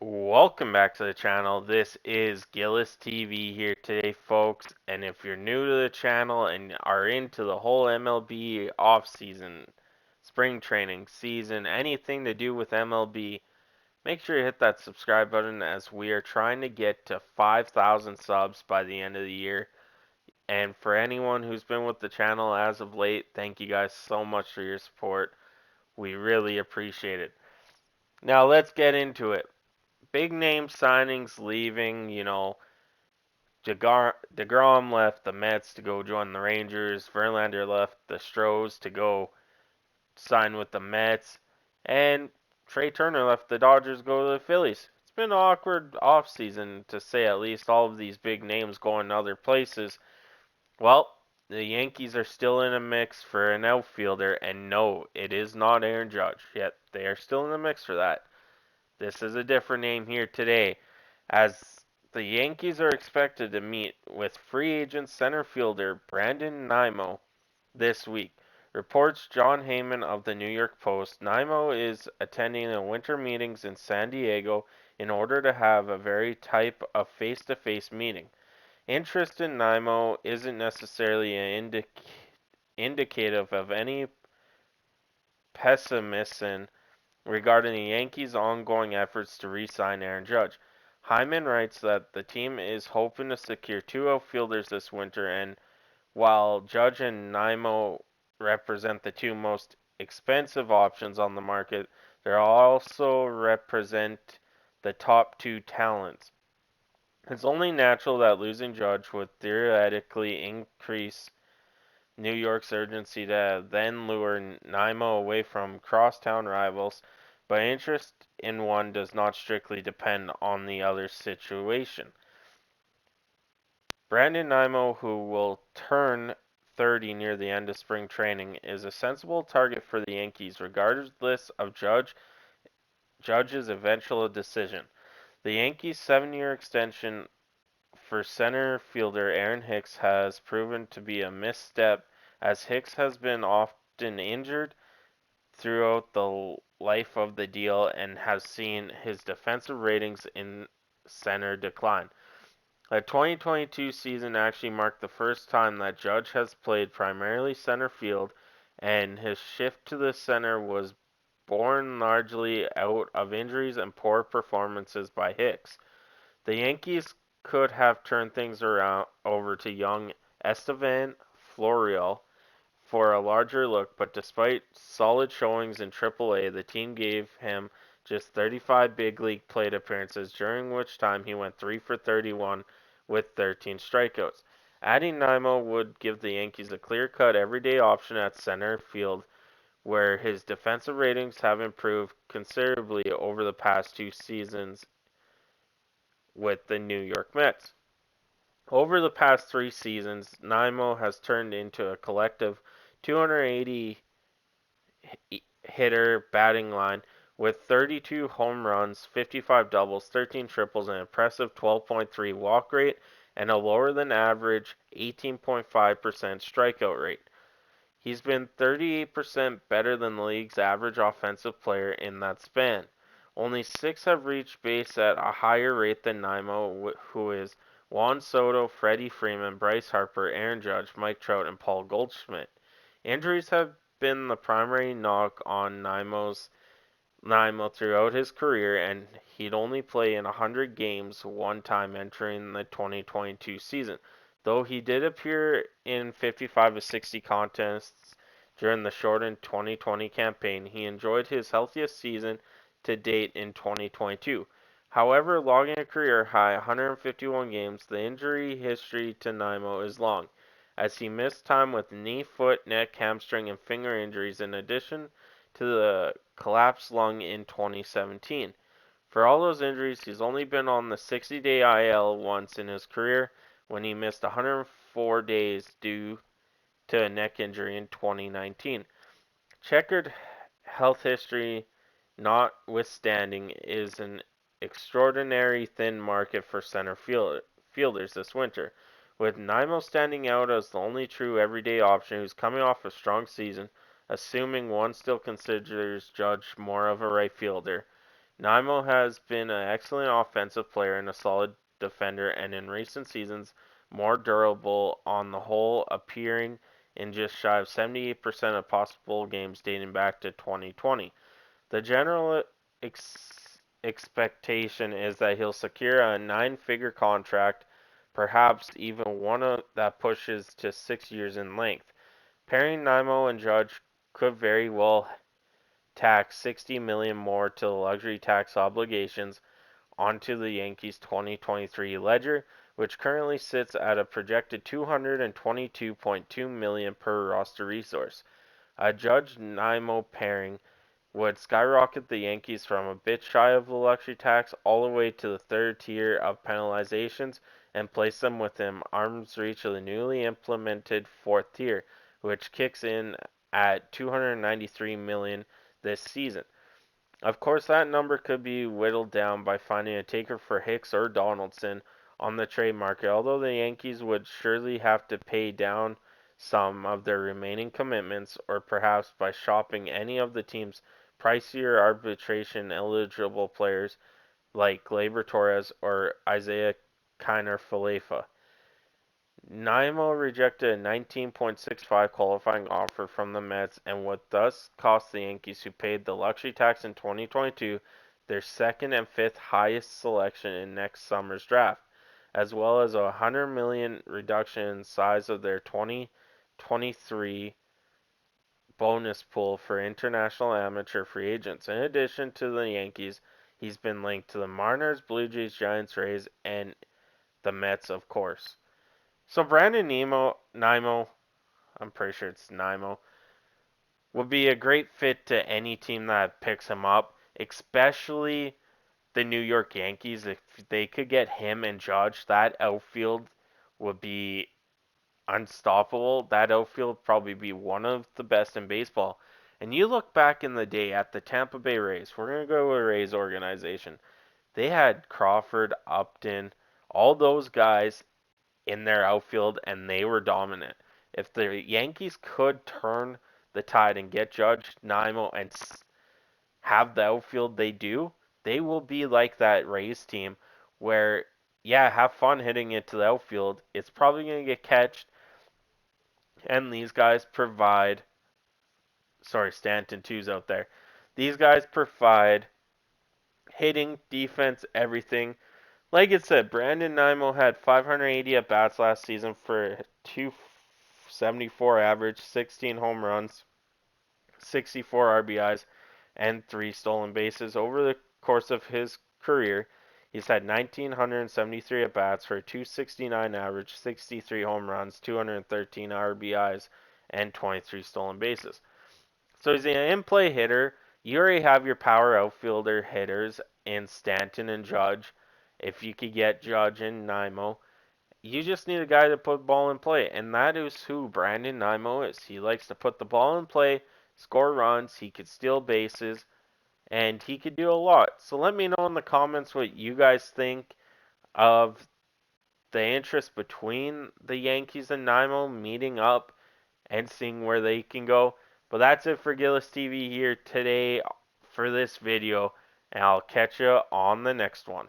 Welcome back to the channel. This is Gillis TV here today, folks. And if you're new to the channel and are into the whole MLB off-season, spring training season, anything to do with MLB, make sure you hit that subscribe button as we are trying to get to 5,000 subs by the end of the year. And for anyone who's been with the channel as of late, thank you guys so much for your support. We really appreciate it. Now let's get into it. Big name signings leaving, DeGrom left the Mets to go join the Rangers. Verlander left the Stros to go sign with the Mets. And Trey Turner left the Dodgers to go to the Phillies. It's been an awkward offseason, to say at least. All of these big names going other places. Well, the Yankees are still in a mix for an outfielder, and no, it is not Aaron Judge. Yet they are still in the mix for that. This is a different name here today, as the Yankees are expected to meet with free agent center fielder Brandon Nimmo this week. Reports John Heyman of the New York Post. Nimmo is attending the winter meetings in San Diego in order to have a very type of face-to-face meeting. Interest in Nimmo isn't necessarily indicative of any pessimism regarding the Yankees' ongoing efforts to re-sign Aaron Judge. Hyman writes that the team is hoping to secure two outfielders this winter, and while Judge and Nimmo represent the two most expensive options on the market, they also represent the top two talents. It's only natural that losing Judge would theoretically increase New York's urgency to then lure Nimmo away from crosstown rivals, but interest in one does not strictly depend on the other's situation. Brandon Nimmo, who will turn 30 near the end of spring training, is a sensible target for the Yankees regardless of Judge's eventual decision. The Yankees' 7-year extension for center fielder Aaron Hicks has proven to be a misstep, as Hicks has been often injured throughout the life of the deal and has seen his defensive ratings in center decline. The 2022 season actually marked the first time that Judge has played primarily center field, and his shift to the center was born largely out of injuries and poor performances by Hicks. The Yankees could have turned things around over to young Estevan Florial for a larger look, but despite solid showings in Triple-A, the team gave him just 35 big league plate appearances, during which time he went 3 for 31 with 13 strikeouts. Adding Nimmo would give the Yankees a clear-cut everyday option at center field, where his defensive ratings have improved considerably over the past two seasons with the New York Mets. Over the past three seasons, Nimmo has turned into a collective 280 hitter batting line with 32 home runs, 55 doubles, 13 triples, an impressive 12.3 walk rate, and a lower than average 18.5% strikeout rate. He's been 38% better than the league's average offensive player in that span. Only six have reached base at a higher rate than Nimmo, who is Juan Soto, Freddie Freeman, Bryce Harper, Aaron Judge, Mike Trout, and Paul Goldschmidt. Injuries have been the primary knock on Nimmo throughout his career, and he'd only play in 100 games one time entering the 2022 season. Though he did appear in 55 of 60 contests during the shortened 2020 campaign, he enjoyed his healthiest season to date in 2022. However, logging a career high 151 games, the injury history to Nimmo is long, as he missed time with knee, foot, neck, hamstring, and finger injuries in addition to the collapsed lung in 2017. For all those injuries, he's only been on the 60-day IL once in his career, when he missed 104 days due to a neck injury in 2019. Checkered health history notwithstanding, is an extraordinary thin market for center fielders this winter, with Nimmo standing out as the only true everyday option who's coming off a strong season, assuming one still considers Judge more of a right fielder. Nimmo has been an excellent offensive player and a solid defender, and in recent seasons, more durable on the whole, appearing in just shy of 78% of possible games dating back to 2020. The general expectation is that he'll secure a nine-figure contract, perhaps even that pushes to 6 years in length. Pairing Nimmo and Judge could very well tax 60 million more to the luxury tax obligations onto the Yankees' 2023 ledger, which currently sits at a projected 222.2 million per roster resource. A Judge Nimmo pairing would skyrocket the Yankees from a bit shy of the luxury tax all the way to the third tier of penalizations and place them within arm's reach of the newly implemented fourth tier, which kicks in at 293 million this season. Of course, that number could be whittled down by finding a taker for Hicks or Donaldson on the trade market, although the Yankees would surely have to pay down some of their remaining commitments, or perhaps by shopping any of the team's pricier arbitration eligible players like Gleyber Torres or Isaiah Kiner-Falefa. Nimmo rejected a 19.65 qualifying offer from the Mets and would thus cost the Yankees, who paid the luxury tax in 2022, their second and fifth highest selection in next summer's draft, as well as a $100 million reduction in size of their 2023 bonus pool for international amateur free agents. In addition to the Yankees, he's been linked to the Mariners, Blue Jays, Giants, Rays, and the Mets, of course. So Brandon Nimmo, I'm pretty sure it's Nimmo, would be a great fit to any team that picks him up, especially the New York Yankees. If they could get him and Judge, that outfield would be unstoppable. That outfield would probably be one of the best in baseball. And you look back in the day at the Tampa Bay Rays. We're going to go with Rays organization. They had Crawford, Upton, all those guys in their outfield, and they were dominant. If the Yankees could turn the tide and get Judge, Nimmo, and have the outfield they do, they will be like that Rays team where, yeah, have fun hitting it to the outfield. It's probably going to get catched, and these guys provide. Sorry, Stanton two's out there. These guys provide hitting, defense, everything. Like it said, Brandon Nimmo had 580 at bats last season for 274 average, 16 home runs, 64 RBIs, and 3 stolen bases. Over the course of his career, he's had 1,973 at bats for 269 average, 63 home runs, 213 RBIs, and 23 stolen bases. So he's an in-play hitter. You already have your power outfielder hitters in Stanton and Judge. If you could get Judge and Nimmo, you just need a guy to put the ball in play, and that is who Brandon Nimmo is. He likes to put the ball in play, score runs, he could steal bases, and he could do a lot. So let me know in the comments what you guys think of the interest between the Yankees and Nimmo meeting up and seeing where they can go. But that's it for Gillis TV here today for this video, and I'll catch you on the next one.